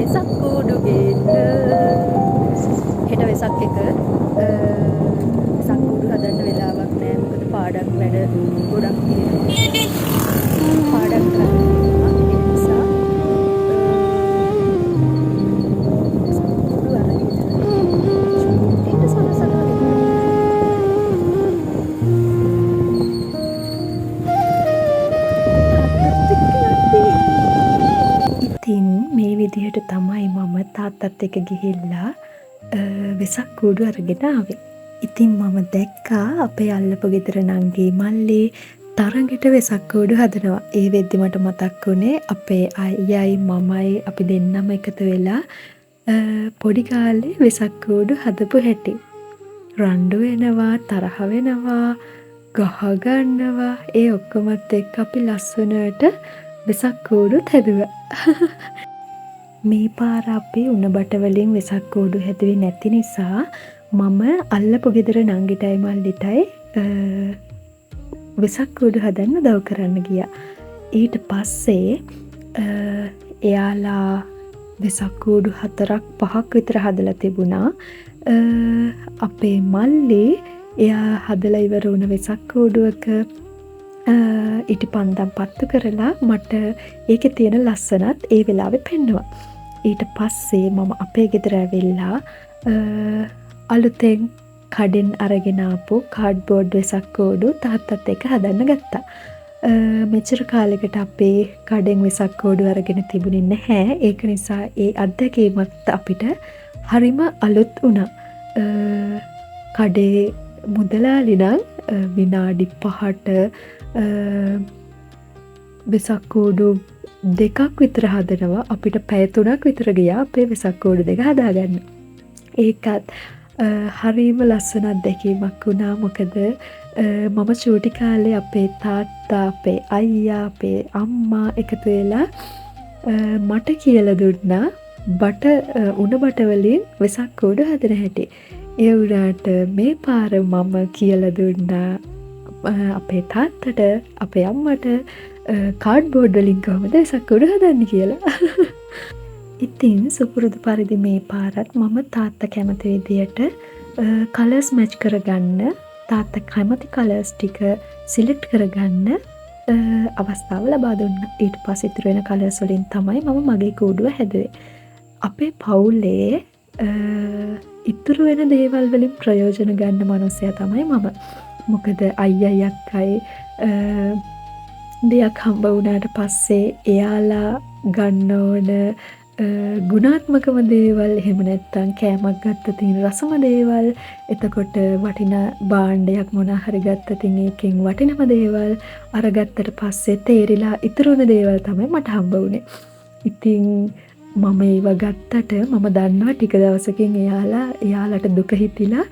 වෙසක් කූඩු ගේන්න හෙට වෙසක් එක වෙසක් කූඩු හදන්න වෙලාවක් නෑ මොකද පාඩම් වැඩ ගොඩක් තියෙනවා පාඩම් කරන්න තියෙනවා ඒ නිසා වෙසක් කූඩු අරගෙන ඊට සලසනවා ඉතින් මේ විදිහට තමයි මම තාත්තත් එක්ක ගිහිල්ලා වෙසක් කූඩු අරගෙන ආවේ. ඉතින් මම දැක්කා අපේ අල්ලපු ගෙදර නංගී මල්ලි තරඟෙට වෙසක් කූඩු හදනවා. ඒ වෙද්දි මට මතක් වුණේ අපේ අයියයි මමයි අපි දෙන්නම එකතු වෙලා පොඩි කාලේ වෙසක් කූඩු හදපු හැටි. රණ්ඩු වෙනවා, තරහ වෙනවා, ගහ ගන්නවා. ඒ ඔක්කොමත් එක්ක අපි ලස්සනට වෙසක් කූඩුත් හැදුවා. මේ පාර අපි උණ බට වලින් වෙසක් කූඩු හැදුවේ නැති නිසා මම අල්ලපු ගෙදර නංගිටයි මල්ලිටයි වෙසක් කූඩු හදන්න උදව් කරන්න ගියා. ඊට පස්සේ එයාලා වෙසක් කූඩු 4-5ක් විතර හදලා තිබුණා. අපේ මල්ලි එයා හදලා ඉවර වුණ වෙසක් කූඩුවක ඉටි පන්දම් පත්තු කරලා මට ඒකේ තියෙන ලස්සනත් ඒ වෙලාවේ පෙන්නුවා. ඊට පස්සේ මම අපේ ගෙදර ඇවිල්ලා අලුතෙන් කඩෙන් අරගෙන ආපු කාඩ්බෝඩ් වෙසක් කූඩු තාත්තත් එක්ක හදන්න ගත්තා. මෙච්චර කාලෙකට අපේ කඩෙන් වෙසක් කූඩු අරගෙන තිබුණේ නැහැ. ඒක නිසා ඒ අත්දැකීමත් අපිට හරිම අලුත් වුණා. කඩේ මුදලාලි නම් විනාඩි 5ට වෙසක් කූඩු 2ක් විතර හදනවා. අපිට පැය 3ක් විතර ගියා අපේ වෙසක් කූඩු 2 හදාගන්න. ඒකත් හරිම ලස්සන අත්දැකීමක් වුණා. මොකද මම චූටි කාලේ අපේ තාත්තා, අපේ අයියා, අපේ අම්මා එකතු වෙලා මට කියලා දුන්නා උණ බට වලින් වෙසක් කූඩු හදන හැටි. ඒ වුණාට මේ පාර මම කියලා දුන්නා අපේ තාත්තට, අපේ අම්මට කාඩ්බෝඩ් වලින් කොහොමද වෙසක් කූඩු හදන්නේ කියලා. ඉතින් සුපුරුදු පරිදි මේ පාරත් මම තාත්තා කැමති විදියට කලර්ස් මැච් කරගන්න, තාත්තා කැමති කලර්ස් ටික සිලෙක්ට් කරගන්න අවස්ථාව ලබා දුන්නා. ඊට පස්සේ ඉතුරු වෙන කලර්ස් වලින් තමයි මම මගේ කූඩුව හැදුවේ. අපේ පවුලේ ඉතුරු වෙන දේවල් වලින් ප්‍රයෝජන ගන්න මනුස්සයා තමයි මම. මොකද අයියයි අක්කයි දෙයක් හම්බ වුණාට පස්සේ එයාලා ගන්න ඕන ගුණාත්මකම දේවල්, එහෙම නැත්නම් කෑමක් ගත්තතින් රසම දේවල්, එතකොට වටින භාණ්ඩයක් මොනා හරි ගත්තතින් ඒකෙන් වටිනම දේවල් අරගත්තට පස්සේ තේරිලා ඉතුරු වෙන දේවල් තමයි මට හම්බ වුණේ. ඉතින් මම ඒව ගත්තට මම දන්නවා ටික දවසකින් එයාලට දුක හිතිලා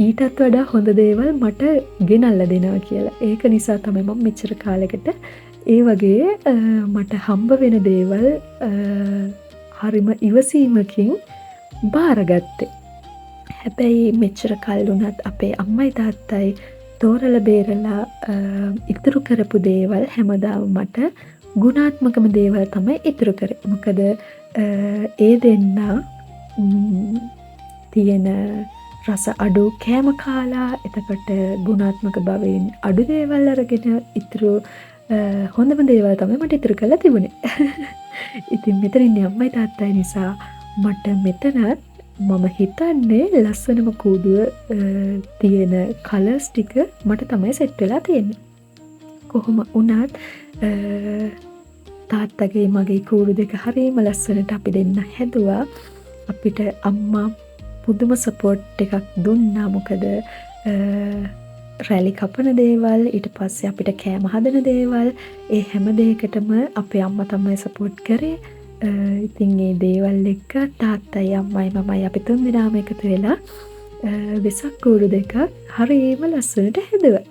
ඊටත් වඩා හොඳ දේවල් මට ගෙනල්ලා දෙනවා කියලා. ඒක නිසා තමයි මම මෙච්චර කාලෙකට ඒ වගේ මට හම්බ වෙන දේවල් හරිම ඉවසීමකින් බාරගත්තේ. හැබැයි මෙච්චර කල් වුණත් අපේ අම්මයි තාත්තයි තෝරලා බේරලා ඉතුරු කරපු දේවල් හැමදාම මට ගුණාත්මකම දේවල් තමයි ඉතුරු කරේ. මොකද ඒ දෙන්නා තියෙන රස අඩු කෑම කාලා, එතකොට ගුණාත්මක බවෙන් අඩු දේවල් අරගෙන ඉතුරු හොඳම දේවල් තමයි මට ඉතුරු කරලා තිබුණේ. ඉතින් මෙතන ඉන්නේ අම්මයි තාත්තයි නිසා මට මෙතනත් මම හිතන්නේ ලස්සනම කූඩුව තියෙන කලර්ස් ටික මට තමයි සෙට් වෙලා තියෙන්නේ. කොහොම වුණත් තාත්තගේ මගේ කූඩු දෙක හරිම ලස්සනට අපි දෙන්න හැදුවා. අපිට අම්මා පුදුම සපෝට් එකක් දුන්නා. මොකද රැලි කපන දේවල්, ඊට පස්සේ අපිට කෑම හදන දේවල්, ඒ හැම දෙයකටම අපේ අම්මා තමයි සපෝට් කරේ. ඉතින් ඒ දේවල් එක්ක තාත්තයි අම්මයි මමයි අපි තුන් දෙනාම එකතු වෙලා වෙසක් කූඩු දෙකක් හරිම ලස්සනට හැදුවා.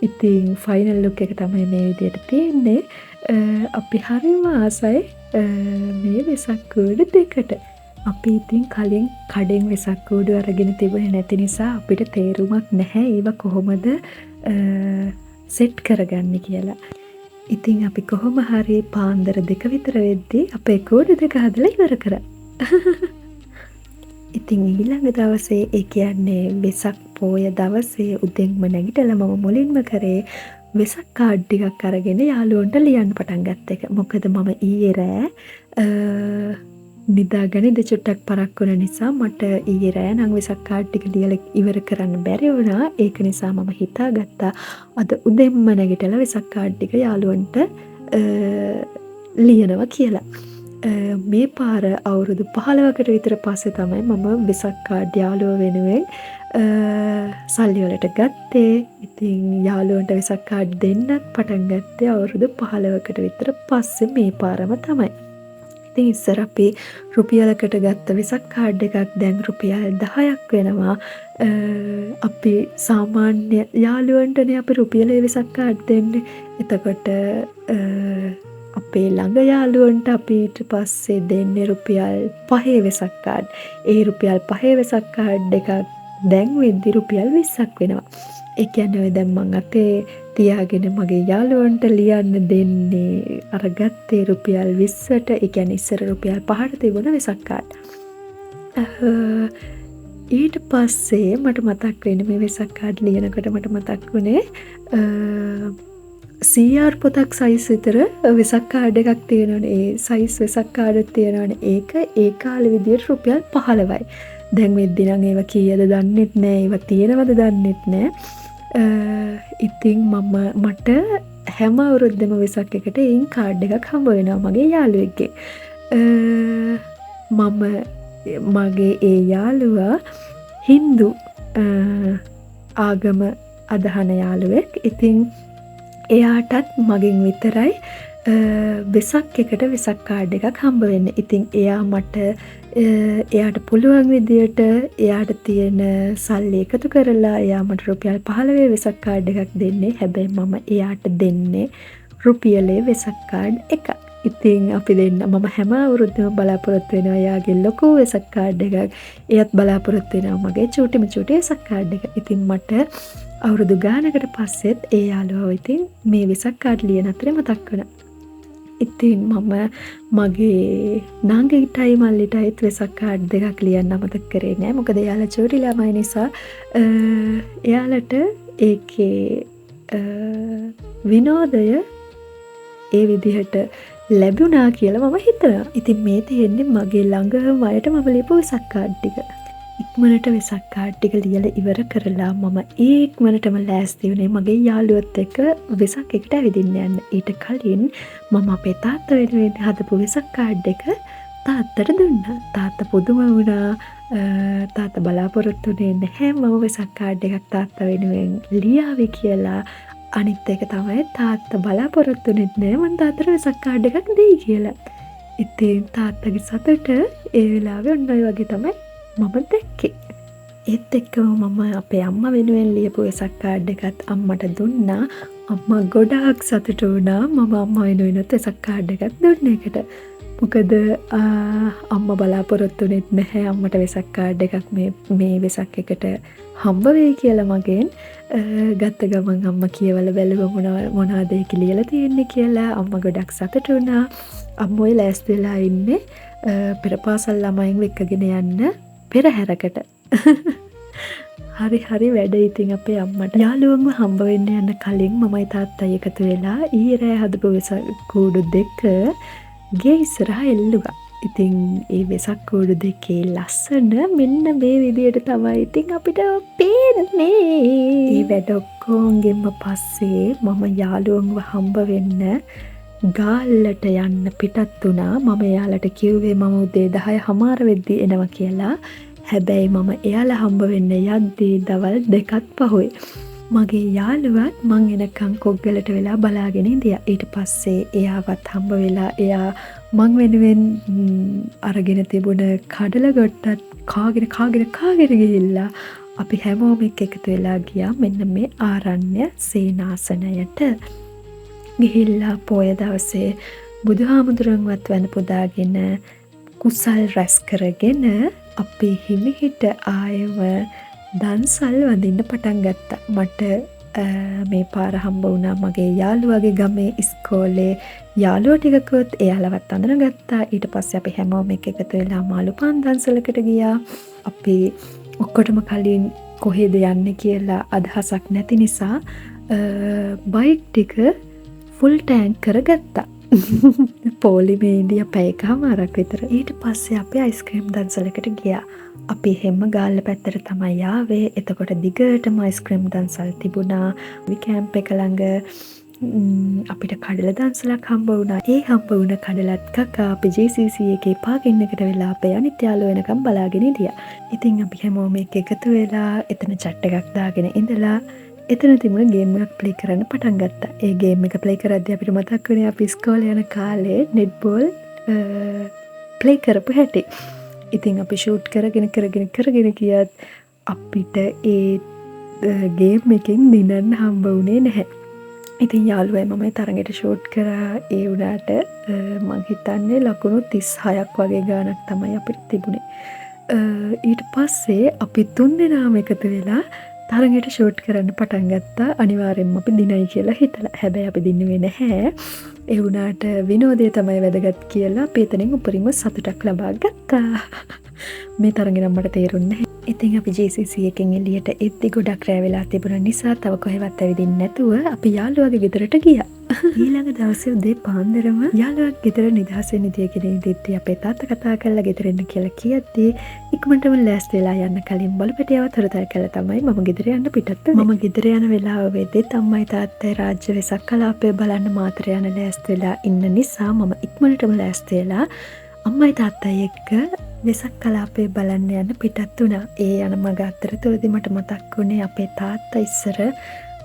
ඉතින් ෆයිනල් ලුක් එක තමයි මේ විදිහට තියෙන්නේ. අපි හරිම ආසයි මේ වෙසක් කූඩු දෙකට. අපි ඉතින් කලින් කඩෙන් වෙසක් කූඩු අරගෙන තිබුණේ නැති නිසා අපිට තේරුමක් නැහැ ඒව කොහොමද සෙට් කරගන්නේ කියලා. ඉතින් අපි කොහොම හරි පාන්දර 2 විතර වෙද්දී අපේ කූඩු දෙක හදලා ඉවර කරා. ඉතින් ඊළඟ දවසේ ඒ කියන්නේ වෙසක් පෝය දවසේ උදෙන්ම නැගිටලා මම මුලින්ම කරේ වෙසක් කාඩ් ටිකක් අරගෙන යාළුවන්ට ලියන්න පටන් ගත්ත එක. මොකද මම ඊයේ රෑ නිදාගෙන ඉඳ චුට්ටක් පරක් වුණ නිසා මට ඊයේ රෑ නම් වෙසක් කාඩ් ටික ලියලා ඉවර කරන්න බැරි වුණා. ඒක නිසා මම හිතාගත්තා අද උදෙන්ම නැගිටලා වෙසක් කාඩ් ටික යාළුවන්ට ලියනවා කියලා. මේ පාර අවුරුදු 15කට විතර පස්සේ තමයි මම වෙසක් කාඩ් යාළුවෝ වෙනුවෙන් සල්ලි වලට ගත්තේ. ඉතින් යාළුවන්ට වෙසක් කාඩ් දෙන්නත් පටන් ගත්තේ අවුරුදු 15කට විතර පස්සේ මේ පාරම තමයි. ඉතින් ඉස්සර අපි රුපියලකට ගත්ත වෙසක් කාඩ් එකක් දැන් රුපියල් 10ක් වෙනවා. අපි සාමාන්‍ය යාළුවන්ටනේ අපි රුපියලේ වෙසක් කාඩ් දෙන්නේ. එතකොට අපේ ළඟ යාළුවන්ට අපි ඊට පස්සේ දෙන්නේ රුපියල් 5 වෙසක් කාඩ්. ඒ රුපියල් 5 වෙසක් කාඩ් එකක් දැන් වෙද්දි රුපියල් 20ක් වෙනවා. ඒ කියන්නේ ඔය දැන් මං අතේ තියාගෙන මගේ යාළුවන්ට ලියන්න දෙන්නේ අර ගත්තේ රුපියල් 20ට. ඒ කියන්නේ ඉස්සර රුපියල් 5ට තිබුණ වෙසක් කාඩ්. ඊට පස්සේ මට මතක් වෙන්නේ මේ වෙසක් කාඩ් ලියනකොට මට මතක් වුණේ CR පොතක් සයිස් විතර වෙසක් කාඩ් එකක් තියෙනවනේ. ඒ සයිස් වෙසක් කාඩ් තියෙනවනේ. ඒක ඒ කාලේ විදියට රුපියල් 15යි. දැන් වෙද්දි නම් ඒව කීයද දන්නෙත් නෑ. ඒව තියෙනවද දන්නෙත් නෑ. ඉතින් මට හැම අවුරුද්දෙම වෙසක් එකට ඉන් කාඩ් එකක් හම්බ වෙනවා මගේ යාළුවෙක්ගේ. මගේ ඒ යාළුවා හින්දු ආගම අදහන යාළුවෙක්. ඉතින් එයාටත් මගෙන් විතරයි වෙසක් එකට වෙසක් කාඩ් එකක් හම්බ වෙන්නේ. ඉතින් එයා මට එයාට පුළුවන් විදියට එයාට තියෙන සල්ලි එකතු කරලා එයා මට රුපියල් 15 වෙසක් කාඩ් එකක් දෙන්නේ. හැබැයි මම එයාට දෙන්නේ රුපියලේ වෙසක් කාඩ් එකක්. ඉතින් අපි දෙන්න මම හැම අවුරුද්දම බලාපොරොත්තු වෙනවා එයාගේ ලොකු වෙසක් කාඩ් එකක්. එයාත් බලාපොරොත්තු වෙනවා මගේ චූටිම චූටි වෙසක් කාඩ් එක. ඉතින් මට අවුරුදු ගානකට පස්සෙත් ඒ යාළුවා ඉතින් මේ වෙසක් කාඩ් ලියන අතරේ මතක් වුණා. ඉතින් මම මගේ නංගිටයි මල්ලිටයිත් වෙසක් කාඩ් දෙකක් ලියන්න අමතක කරේ නෑ. මොකද එයාලා චූටි ළමයි නිසා එයාලට ඒකේ විනෝදය ඒ විදිහට ලැබුණා කියලා මම හිතනවා. ඉතින් මේ තියෙන්නේ මගේ ළඟම අයට මම ලියපු වෙසක් කාඩ් ටික. ඉක්මනට වෙසක් කාඩ් ටික ලියලා ඉවර කරලා මම ඉක්මනටම ලෑස්ති වුණේ මගේ යාළුවොත් එක්ක වෙසක් එකට ඇවිදින්න යන්න. ඊට කලින් මම අපේ තාත්තා වෙනුවෙන් හදපු වෙසක් කාඩ් එක තාත්තට දුන්නා. තාත්තා පුදුම වුණා. තාත්තා බලාපොරොත්තු වෙන්නේ නැහැ මම වෙසක් කාඩ් එකක් තාත්තා වෙනුවෙන් ලියාවි කියලා. අනිත් එක තමයි තාත්තා බලාපොරොත්තු වෙන්නේ නැහැ මම තාත්තට වෙසක් කාඩ් එකක් දෙයි කියලා. ඉතින් තාත්තගේ සතුට ඒ වෙලාවේ ඔන්න ඔය වගේ තමයි මම දැක්කේ. ඒත් එක්කම මම අපේ අම්මා වෙනුවෙන් ලියපු වෙසක් කාඩ් එකත් අම්මට දුන්නා. අම්මා ගොඩාක් සතුටු වුණා මම අම්මා වෙනුවෙන් වෙසක් කාඩ් එකක් දුන්න එකට. මොකද අම්මා බලාපොරොත්තු වෙන්නේ නැහැ අම්මට වෙසක් කාඩ් එකක් මේ වෙසක් එකට හම්බ වෙයි කියලා මගෙන්. ගත්ත ගමන් අම්මා කියවලා බැලුවා මොනවද ඒක ලියලා තියෙන්නේ කියලා. අම්මා ගොඩක් සතුටු වුණා. අම්මෝ ලෑස්ති වෙලා ඉන්නේ පෙරපාසල් ළමයින් එක්කගෙන යන්න පෙරහැරකට. හරි වැඩ. ඉතින් අපේ අම්මට යාළුවන්ව හම්බ වෙන්න යන කලින් මමයි තාත්තයි එකතු වෙලා ඊයේ රෑ හදපු වෙසක් කූඩු දෙක ගේ ඉස්සරහා එල්ලුවා. ඉතින් ඒ වෙසක් කූඩු දෙකේ ලස්සන මෙන්න මේ විදියට තමයි ඉතින් අපිට පේන්නේ. ඒ වැඩ ඔක්කොගෙම පස්සේ මම යාළුවන්ව හම්බ වෙන්න ගාල්ලට යන්න පිටත් වුණා. මම එයාලට කිව්වේ මම උදේ 10:00 වෙද්දී එනවා කියලා. හැබැයි මම එයාලා හම්බ වෙන්න යද්දී දවල් 2ත් පහුයි. මගේ යාළුවත් මං එනකන් කොග්ගලට වෙලා බලාගෙන ඉඳියා. ඊට පස්සේ එයාවත් හම්බ වෙලා එයා මං වෙනුවෙන් අරගෙන තිබුණ කඩල ගොට්ටත් කාගෙන ගිහිල්ලා අපි හැමෝම එකතු වෙලා ගියා මෙන්න මේ ආරණ්‍ය සේනාසනයට. ගිහිල්ලා පොය දවසේ බුදුහාමුදුරන්වත් වැඳ පුදාගෙන කුසල් රැස් කරගෙන අපි හිමිහිට ආයව දන්සල් වඳින්න පටන් ගත්තා. මට මේ පාර හම්බ වුණා මගේ යාළුවගේ ගමේ ඉස්කෝලේ යාළුවෝ ටිකකුත් එයාලවත් අඳුනගත්තා. ඊට පස්සේ අපි හැමෝම එකතු වෙලා මාළු පාන් දන්සලකට ගියා. අපි ඔක්කොටම කලින් කොහෙද යන්නේ කියලා අදහසක් නැති නිසා බයික් ටික ෆුල් ටෑන්ක් කරගත්තා. පොලිමේ ඉඳිය පැයකමාරක් විතර. ඊට පස්සේ අපි අයිස්ක්‍රීම් දන්සලකට ගියා. අපි හැම ගාල්ල පැත්තට තමයි ආවේ. එතකොට දිගටම අයිස්ක්‍රීම් දන්සල් තිබුණා. අපි කැම්ප් එක ළඟ අපිට කඩල දන්සලක් හම්බ වුණා. ඒ හම්බ වුණ කඩලත් කකා අපි JCC එකේ පාකින් එකට වෙලා අපේ අනිත් යාළුවෝ එනකම් බලාගෙන හිටියා. ඉතින් අපි හැමෝම එකතු වෙලා එතන චැට් එකක් දාගෙන ඉඳලා එතන තිබුණ ගේම් එකක් ප්ලේ කරන්න පටන් ගත්තා. ඒ ගේම් එක ප්ලේ කරද්දී අපිට මතක් වුණේ අපි ඉස්කෝලේ යන කාලේ නෙට්බෝල් ප්ලේ කරපු හැටි. ඉතින් අපි ෂූට් කරගෙන ගියත් අපිට ඒ ගේම් එකෙන් දිනන්න හම්බ වුණේ නැහැ. ඉතින් යාළුවයි මමයි තරගෙට ෂූට් කරා. ඒ වුණාට මං හිතන්නේ ලකුණු 36ක් වගේ ගාණක් තමයි අපිට තිබුණේ. ඊට පස්සේ අපි 3 දෙනාම එකතු වෙලා තරගෙට ෂූට් කරන්න පටන් ගත්තා. අනිවාර්යෙන්ම අපි දිනයි කියලා හිතලා. හැබැයි අපි දින්නුවේ නැහැ. ඒ වුණාට විනෝදය තමයි වැදගත් කියලා අපි එතනින් උපරිම සතුටක් ලබා ගත්තා. මේ තරගෙ නම් මට තේරුන්නේ නැහැ. ඉතින් අපි JCC එකෙන් එළියට එද්දි ගොඩක් රැ වෙලා තිබුණ නිසා තව කොහෙවත් ඇවිදින්න නැතුව අපි යාළුවගේ ගෙදරට ගියා. ඊළඟ දවසේ උදේ පාන්දරම යාළුවාගේ ගෙදර නිදහසේ නිදියගෙන ඉඳිද්දී අපේ තාත්තා කතා කරලා ගෙදර එන්න කියලා කියද්දී ඉක්මනටම ලෑස්ති වෙලා යන්න කලින් බලපැටියවත් හොරතල් කළා තමයි මම ගෙදර යන්න පිටත් වුණේ. මම ගෙදර යන වෙලාව වෙද්දිත් අම්මයි තාත්තයි රාජ්‍ය වෙසක් කලාපය බලන්න මාතර යන ලෑස්ති වෙලා ඉන්න නිසා මම ඉක්මනටම ලෑස්ති වෙලා අම්මයි තාත්තයි එක්ක වෙසක් කලාපය බලන්න යන්න පිටත් වුණා. ඒ යන මග අතරතුරදී මට මතක් වුණේ අපේ තාත්තා ඉස්සර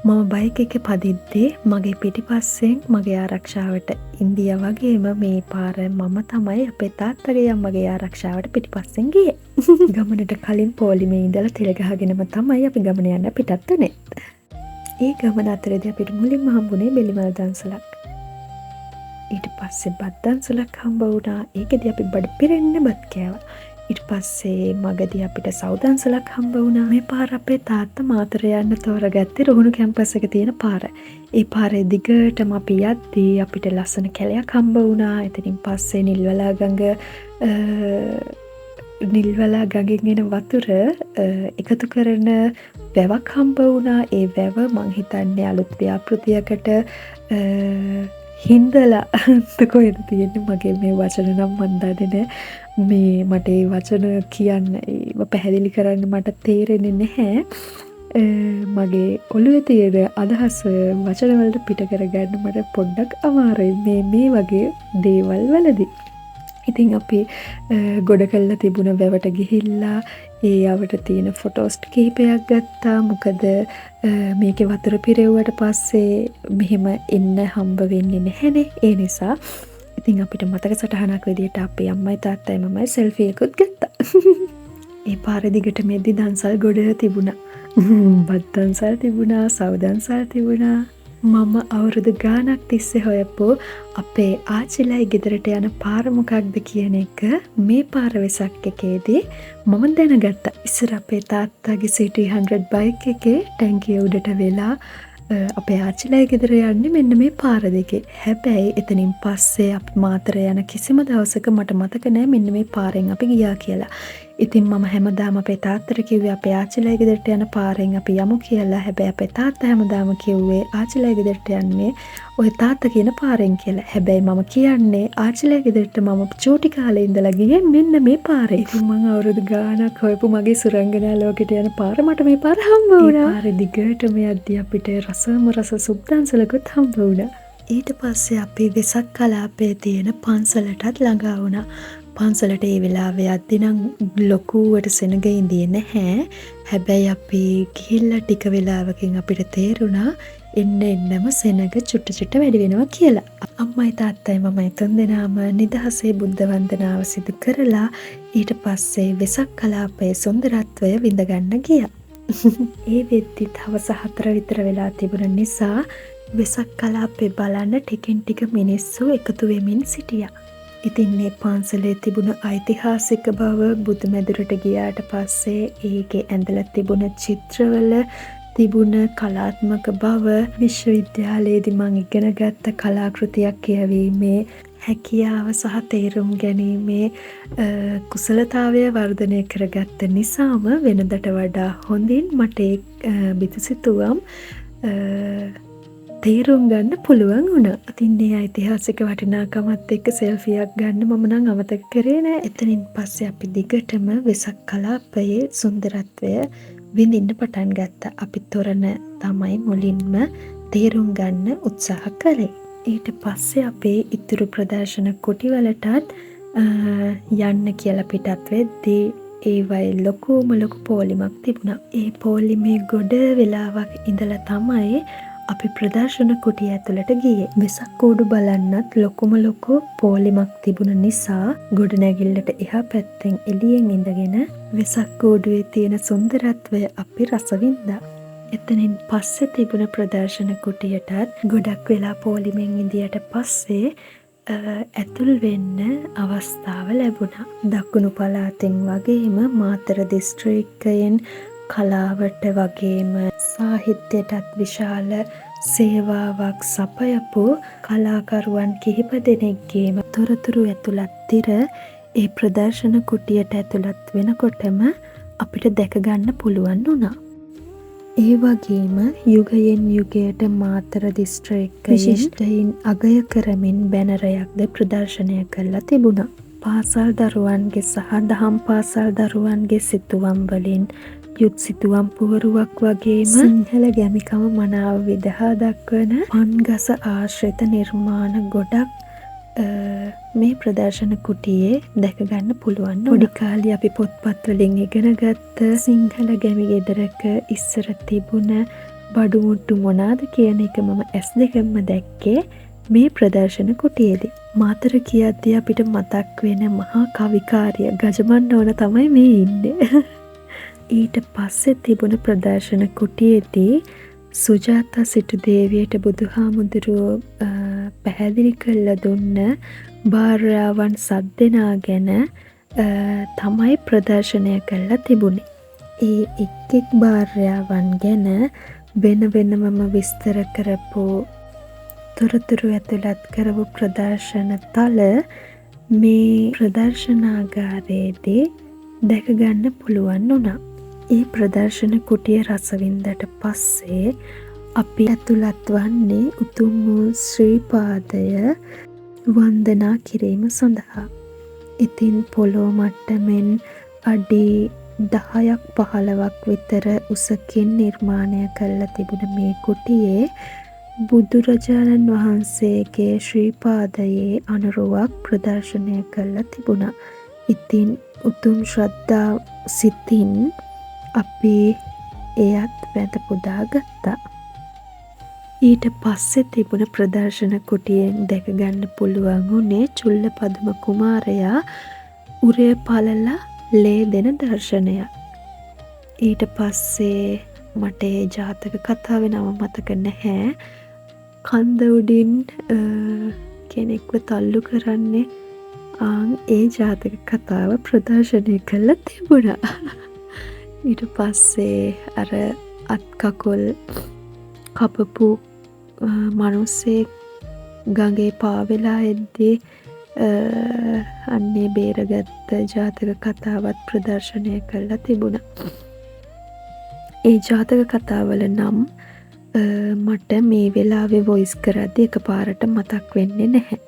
මම බයික් එකේ පදිද්දී මගේ පිටිපස්සෙන් මගේ ආරක්ෂාවට ඉන්දියා වගේම මේ පාර මම තමයි අපේ තාත්තගේ අම්මගේ ආරක්ෂාවට පිටිපස්සෙන් ගියේ. ගමනට කලින් පොලිමේ ඉඳලා තෙල් ගහගෙනම තමයි අපි ගමන යන්න පිටත් වුණේ. ඒ ගමන අතරේදී අපිට මුලින්ම හම්බුනේ බෙලිමල් දන්සලක්. ඊට පස්සේ බත් දන්සලක් හම්බ වුණා. ඒකෙදී අපි බඩ පිරෙන්න බත් කෑවා. ඊට පස්සේ මගදී අපිට සවුදන්සලක් හම්බ වුණා. මේ පාර අපේ තාත්තා මාතර යන්න තෝරගත්තේ රුහුණු කැම්පස් එක තියෙන පාර. ඒ පාරේ දිගටම අපි යද්දී අපිට ලස්සන කැලයක් හම්බ වුණා. එතනින් පස්සේ නිල්වලා ගඟෙන් එන වතුර එකතු කරන වැවක් හම්බ වුණා. ඒ වැව මං හිතන්නේ අලුත් ව්‍යාපෘතියකට හින්දලා කොහෙද තියෙන්නේ මගේ මේ වචන නම් මන් දන්නේ මේ මට ඒ වචන කියන්න ඒව පැහැදිලි කරන්න මට තේරෙන්නේ නැහැ. මගේ ඔළුවේ තියෙන අදහස වචන වලට පිට කරගන්න මට පොඩ්ඩක් අමාරුයි මේ වගේ දේවල් වලදී. ඉතින් අපි ගොඩ කළා තිබුණ වැවට ගිහිල්ලා ඒ අවට තියෙන ෆොටෝස් කිහිපයක් ගත්තා. මොකද මේකේ වතුර පිරෙව්වට පස්සේ මෙහෙම එන්න හම්බ වෙන්නේ නැහැනේ. ඒ නිසා ඉතින් අපිට මතක සටහනක් විදියට අපේ අම්මයි තාත්තයි මමයි සෙල්ෆි එකකුත් ගත්තා. ඒ පාර දිගට මෙද්දි දන්සල් ගොඩ තිබුණා. බත් දන්සල් තිබුණා, සව් දන්සල් තිබුණා. මම අවුරුදු ගානක් තිස්සේ හොයපු අපේ ආච්චිලයි ගෙදරට යන පාර මොකක්ද කියන එක මේ පාර වෙසක් එකේදී මම දැනගත්තා. ඉස්සර අපේ තාත්තගේ City 100 බයික් එකේ ටැංකිය උඩට වෙලා අපේ ආච්චිලයි ගෙදර යන්නේ මෙන්න මේ පාර දෙකේ. හැබැයි එතනින් පස්සේ අපි මාතර යන කිසිම දවසක මට මතක නෑ මෙන්න මේ පාරෙන් අපි ගියා කියලා. ඉතින් මම හැමදාම අපේ තාත්තට කිව්වේ අපේ ආච්චිලයි ගෙදරට යන පාරෙන් අපි යමු කියලා. හැබැයි අපේ තාත්තා හැමදාම කිව්වේ ආච්චිලයි ගෙදරට යන්නේ ඔය තාත්තා කියන පාරෙන් කියලා. හැබැයි මම කියන්නේ ආච්චිලයි ගෙදරට මම චූටි කාලේ ඉඳලා ගියේ මෙන්න මේ පාරේ. ඉතින් මම අවුරුදු ගාණක් හොයපු මගේ සුරංගනා ලෝකෙට යන පාර මට මේ පාර හම්බ වුණා. පාරේ දිගටම යද්දී අපිට රස සුබ්දන්සලකුත් හම්බ වුණා. ඊට පස්සේ අපි වෙසක් කලාපයේ තියෙන පන්සලටත් ළඟා වුණා. පන්සලට ඒ වෙලාවේ යද්දී නම් ලොකුවට සෙනග ඉඳියේ නැහැ. හැබැයි අපි ගිහිල්ලා ටික වෙලාවකින් අපිට තේරුණා එන්නම සෙනග චුට්ට වැඩි වෙනවා කියලා. අම්මයි තාත්තයි මමයි තුන්දෙනාම නිදහසේ බුද්ධ වන්දනාව සිදු කරලා ඊට පස්සේ වෙසක් කලාපයේ සුන්දරත්වය විඳ ගන්න ගියා. ඒ වෙද්දි හවස 4 විතර වෙලා තිබුණ නිසා වෙසක් කලාපේ බලන්න ටිකෙන් ටික මිනිස්සු එකතු වෙමින් සිටියා. ඉතින් මේ පන්සලේ තිබුණ ඓතිහාසික බව බුදුමැදුරට ගියාට පස්සේ ඒකේ ඇඳලා තිබුණ චිත්‍රවල තිබුණ කලාත්මක බව විශ්වවිද්‍යාලයේදී මං ඉගෙන ගත්ත කලාකෘතියක් කියවීමේ හැකියාව සහ තේරුම් ගැනීමේ කුසලතාවය වර්ධනය කරගත්ත නිසාම වෙනදට වඩා හොඳින් මට බිතුසිතුවම් තේරුම් ගන්න පුළුවන් වුණා. ඉතින් මේ ඓතිහාසික වටිනාකමත් එක්ක සෙල්ෆියක් ගන්න මම නම් අමතක කරේ නෑ. එතනින් පස්සේ අපි දිගටම වෙසක් කලාපයේ සුන්දරත්වය විඳින්න පටන් ගත්තා. අපි තොරණ තමයි මුලින්ම තේරුම් ගන්න උත්සාහ කළේ. ඊට පස්සේ අපේ ඉතුරු ප්‍රදර්ශන කුටිවලටත් යන්න කියලා පිටත් වෙද්දී ඒවයි ලොකුම ලොකු පෝලිමක් තිබුණා. ඒ පෝලිමේ ගොඩ වෙලාවක් ඉඳලා තමයි අපි ප්‍රදර්ශන කුටිය ඇතුළට ගියේ. වෙසක් කූඩු බලන්නත් ලොකුම ලොකු පෝලිමක් තිබුණ නිසා ගොඩනැගිල්ලට එහා පැත්තෙන් එළියෙන් ඉඳගෙන වෙසක් කූඩුවේ තියෙන සුන්දරත්වය අපි රස වින්දා. එතනින් පස්සේ තිබුණ ප්‍රදර්ශන කුටියටත් ගොඩක් වෙලා පෝලිමෙන් ඉඳියට පස්සේ ඇතුල් වෙන්න අවස්ථාව ලැබුණා. දකුණු පළාතෙන් වගේම මාතර දිස්ත්‍රික්කයෙන් කලාවට වගේම සාහිත්‍යයටත් විශාල සේවාවක් සපයපු කලාකරුවන් කිහිප දෙනෙක්ගේම තොරතුරු ඇතුළත් තිර ඒ ප්‍රදර්ශන කුටියට ඇතුළත් වෙනකොටම අපිට දැකගන්න පුළුවන් වුණා. ඒ වගේම යුගයෙන් යුගයට මාතර දිස්ත්‍රික්කයේ විශිෂ්ටයින් අගය කරමින් බැනරයක්ද ප්‍රදර්ශනය කරලා තිබුණා. පාසල් දරුවන්ගේ සහ දහම් පාසල් දරුවන්ගේ සිතුවම් වලින් යුත් සිතුවම් පුවරුවක් වගේම සිංහල ගැමිකම මනාව විදහා දක්වන පන්ගස ආශ්‍රිත නිර්මාණ ගොඩක් මේ ප්‍රදර්ශන කුටියේ දැකගන්න පුළුවන්. පොඩි කාලේ අපි පොත්පත් වලින් ඉගෙන ගත්ත සිංහල ගැමි ගෙදරක ඉස්සර තිබුණ බඩු මුට්ටු මොනාද කියන එක මම ඇස් දෙකෙන්ම දැක්කේ මේ ප්‍රදර්ශන කුටියේදී. මාතර කියද්දී අපිට මතක් වෙන මහා කවිකාරිය ගජමණ්ඩෝන තමයි මේ ඉන්නේ. ඊට පස්සේ තිබුණ ප්‍රදර්ශන කුටියේදී සුජාතා සිටු දේවියට බුදුහාමුදුරුවෝ පැහැදිලි කළ දුන්න භාර්යාවන් 7 දෙනා ගැන තමයි ප්‍රදර්ශනය කරලා තිබුණේ. ඒ එක් භාර්යාවන් ගැන වෙන වෙනමම විස්තර කරපු තොරතුරු ඇතුළත් කරපු ප්‍රදර්ශන තල මේ ප්‍රදර්ශනාගාරයේදී දැකගන්න පුළුවන් වුණා. ඒ ප්‍රදර්ශන කුටිය රසවින්දට පස්සේ අපි ඇතුළත් වන්නේ උතුම් වූ ශ්‍රී පාදය වන්දනා කිරීම සඳහා. ඉතින් පොළොව මට්ටමින් අඩි 10ක් 15ක් විතර උසකින් නිර්මාණය කරලා තිබුණ මේ කුටියේ බුදුරජාණන් වහන්සේගේ ශ්‍රී පාදයේ අනුරුවක් ප්‍රදර්ශනය කරලා තිබුණා. ඉතින් උතුම් ශ්‍රද්ධා සිතින් අපි එයත් වැඳ පුදා ගත්තා. ඊට පස්සේ තිබුණ ප්‍රදර්ශන කුටියෙන් දැකගන්න පුළුවන් වුණේ චුල්ලපදම කුමාරයා උරය පළලා ලේ දෙන දර්ශනයක්. ඊට පස්සේ මට ඒ ජාතක කතාවේ නම මතක නැහැ. කන්ද උඩින් කෙනෙක්ව තල්ලු කරන්නේ ඒ ජාතක කතාව ප්‍රදර්ශනය කළා තිබුණා. ඊට පස්සේ අර අත් කකුල් කපපු මිනිස්සෙක් ගඟේ පාවෙලා එද්දී අන්නේ බේරගත්ත ජාතක කතාවත් ප්‍රදර්ශනය කළා තිබුණා. ඒ ජාතක කතාවල නම් මට මේ වෙලාවේ වොයිස් කරද්දී එකපාරට මතක් වෙන්නේ නැහැ.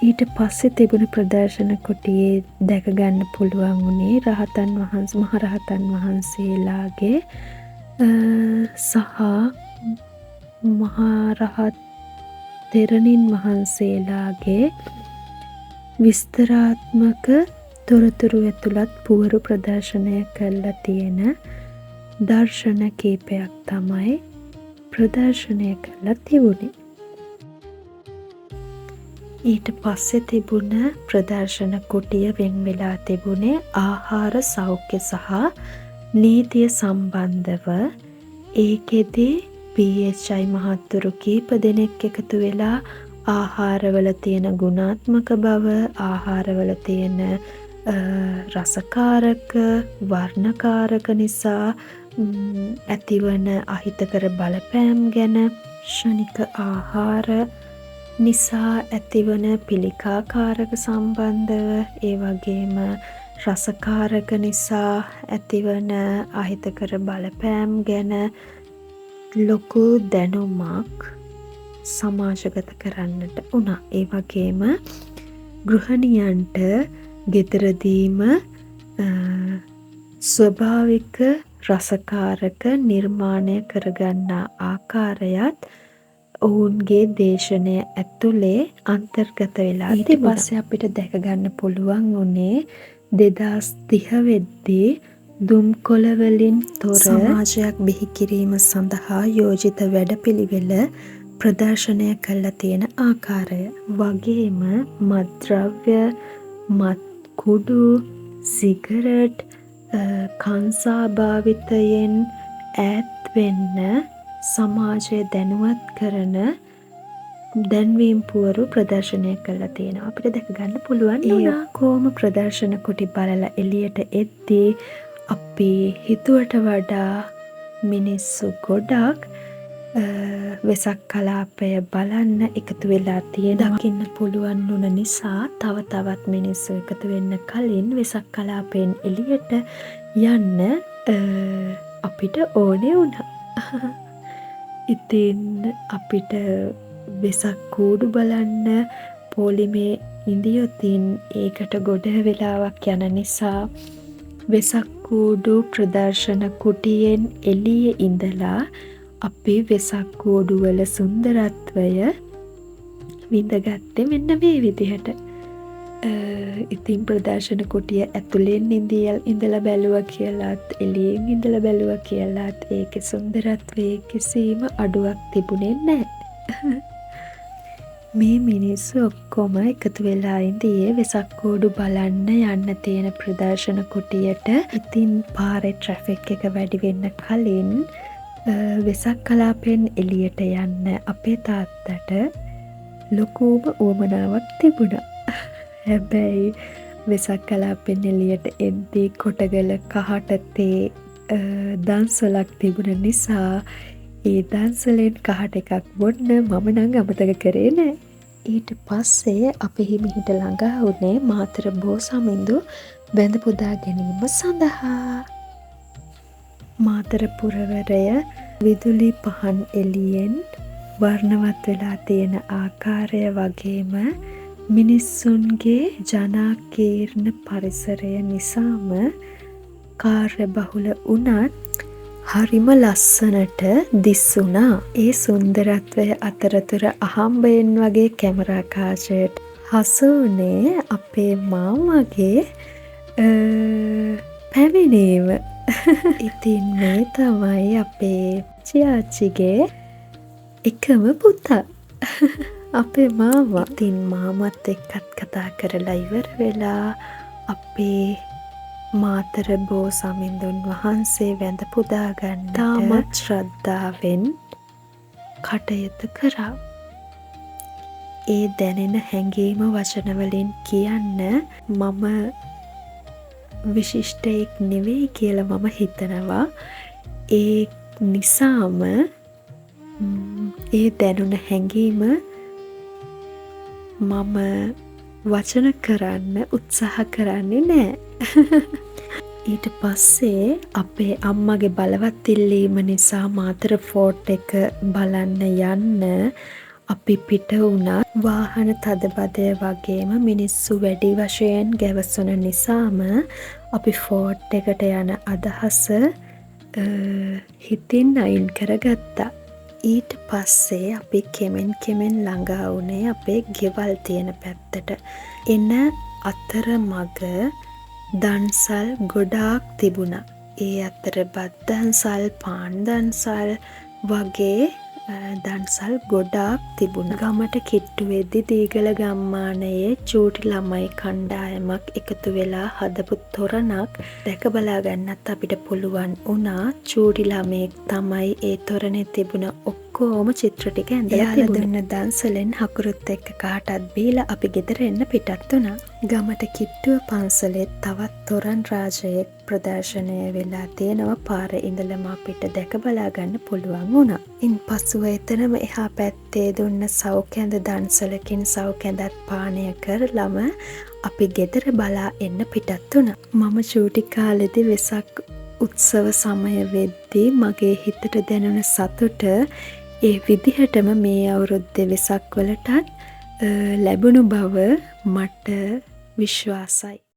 ඊට පස්සේ තිබුණ ප්‍රදර්ශන කුටියේ දැකගන්න පුළුවන් වුණේ රහතන් වහන්සේ මහරහතන් වහන්සේලාගේ සහ මහරහත් තෙරණින් වහන්සේලාගේ විස්තරාත්මක තොරතුරු ඇතුළත් පුවරු ප්‍රදර්ශනය කරලා තියෙන දර්ශන කීපයක් තමයි ප්‍රදර්ශනය කරලා තිබුණේ. ඊට පස්සේ තිබුණ ප්‍රදර්ශන කුටිය වෙන් වෙලා තිබුණේ ආහාර සෞඛ්‍ය සහ නීතිය සම්බන්ධව. ඒකෙදී PHI මහත්තුරු කීප දෙනෙක් එකතු වෙලා ආහාරවල තියෙන ගුණාත්මක බව, ආහාරවල තියෙන රසකාරක වර්ණකාරක නිසා ඇතිවන අහිතකර බලපෑම් ගැන, ක්ෂණික ආහාර නිසා ඇතිවන පිළිකාකාරක සම්බන්ධව, ඒ වගේම රසකාරක නිසා ඇතිවන අහිතකර බලපෑම් ගැන ලොකු දැනුමක් සමාජගත කරන්නට වුණා. ඒ වගේම ගෘහණියන්ට ගෙදරදීම ස්වභාවික රසකාරක නිර්මාණය කරගන්නා ආකාරයත් ඔවුන්ගේ දේශනය ඇතුලේ අන්තර්ගත වෙලා ඊට පස්සේ අපිට දැක ගන්න පුළුවන් උනේ 2030 වෙද්දී දුම්කොළ වලින් තොර සමාජයක් බිහි කිරීම සඳහා යෝජිත වැඩපිළිවෙල ප්‍රදර්ශනය කරලා තියෙන ආකාරය. වගේම මත්ද්‍රව්‍ය, මත් කුඩු, සිගරට්, කංසා භාවිතයෙන් ඈත් වෙන්න සමාජය දැනුවත් කරන දැන්වීම් පුවරු ප්‍රදර්ශනය කරලා තියෙනවා. අපිට දැක ගන්න පුළුවන් ඒ කොහොම ප්‍රදර්ශන කොට බලලා එළියට එද්දී අපි හිතුවට වඩා මිනිස්සු ගොඩක් වෙසක් කලාපය බලන්න එකතු වෙලා දකින්න පුළුවන් වුණ නිසා තව තවත් මිනිස්සු එකතු වෙන්න කලින් වෙසක් කලාපයෙන් එළියට යන්න අපිට ඕනේ වුණා. ඉතින් අපිට වෙසක් කූඩු බලන්න පොලිමේ ඉඳියොතින් ඒකට ගොඩ වෙලාවක් යන නිසා වෙසක් කූඩු ප්‍රදර්ශන කුටියෙන් එළියේ ඉඳලා අපි වෙසක් කූඩු වල සුන්දරත්වය විඳගත්තේ මෙන්න මේ විදිහට. ඉතින් ප්‍රදර්ශන කුටිය ඇතුලෙන් ඉඳලා බැලුවා කියලාත් එළියෙන් ඉඳලා බැලුවා කියලාත් ඒකේ සුන්දරත්වයේ කිසිම අඩුවක් තිබුණේ නැහැ. මේ මිනිස්සු ඔක්කොම එකතු වෙලා ඉඳියේ වෙසක් කූඩු බලන්න යන්න තියෙන ප්‍රදර්ශන කුටියට. ඉතින් පාරේ ට්‍රැෆික් එක වැඩි වෙන්න කලින් වෙසක් කලාපයෙන් එළියට යන්න අපේ තාත්තට ලොකුම උවමනාවක් තිබුණා. හැබැයි වෙසක් කලාපයෙන් එළියට එද්දී කොටගල කහට තේ දන්සලක් තිබුණ නිසා ඒ දන්සලෙන් කහට එකක් බොන්න මම නම් අමතක කරේ නෑ. ඊට පස්සේ අපි හිමිහිට ළඟා වුණේ මාතර බෝසමිඳු බැඳ පුදා ගැනීම සඳහා. මාතර පුරවරය විදුලි පහන් එළියෙන් වර්ණවත් වෙලා තියෙන ආකාරය වගේම මිනිස්සුන්ගේ ජනාකීර්ණ පරිසරය නිසාම කාර්යබහුල වුණත් හරිම ලස්සනට දිස්සුණා. ඒ සුන්දරත්වය අතරතුර අහම්බයෙන් වගේ කැමරා කාචයට හසු වුණේ අපේ මාමගේ පැමිණීම. ඉතින් මේ තමයි අපේ චියාච්චිගේ එකම පුතා. අපේ මාමා. ඉතින් මාමත් එක්කත් කතා කරලා ඉවර වෙලා අපේ මාතර බෝසමිඳුන් වහන්සේ වැඳ පුදා ගන්න තාමත් ශ්‍රද්ධාවෙන් කටයුතු කරා. ඒ දැනෙන හැඟීම වචන වලින් කියන්න මම විශිෂ්ටයෙක් නෙවෙයි කියලා මම හිතනවා. ඒ නිසාම ඒ දැනුන හැඟීම මම වචන කරන්න උත්සාහ කරන්නේ නෑ. ඊට පස්සේ අපේ අම්මගේ බලවත් ඉල්ලීම නිසා මාතර ෆෝට් එක බලන්න යන්න අපි පිට වුණා. වාහන තදබදය වගේම මිනිස්සු වැඩි වශයෙන් ගැවසුන නිසාම අපි ෆෝට් එකට යන අදහස හිතින් අයින් කරගත්තා. ඊට පස්සේ අපි කෙමෙන් ළඟා වුණේ අපේ ගෙවල් තියෙන පැත්තට. එන අතරමඟ දන්සල් ගොඩාක් තිබුණා. ඒ අතර බත් දන්සල්, පාන් දන්සල් වගේ දන්සල් ගොඩාක් තිබුණා. ගමට කිට්ටු වෙද්දි දීගල ගම්මානයේ චූටි ළමයි කණ්ඩායමක් එකතු වෙලා හදපු තොරණක් දැක බලා ගන්නත් අපිට පුළුවන් වුණා. චූටි ළමයෙක් තමයි ඒ තොරණේ තිබුණ ඔක්කොම ඔක්කොම චිත්‍ර ටික ඇඳලා තිබුණා. දන්සලෙන් හකුරුත් එක්ක කාටත් බීලා අපි ගෙදර එන්න පිටත් වුණා. ගමට කිට්ටුව පන්සලෙත් තවත් තොරන් රාජයෙක් ප්‍රදර්ශනය වෙලා තියෙනවා පාරේ ඉඳලම අපිට දැක බලා ගන්න පුළුවන් වුණා. ඉන්පසුව එතනම එහා පැත්තේ දුන්න සවුකැඳ දන්සලකින් සවුකැඳත් පානය කරලම අපි ගෙදර බලා එන්න පිටත් වුණා. මම චූටි කාලෙදි වෙසක් උත්සව සමය වෙද්දී මගේ හිතට දැනුණ සතුට ඒ විදිහටම මේ අවුරුද්දේ වෙසක් වලටත් ලැබුණු බව මට විශ්වාසයි.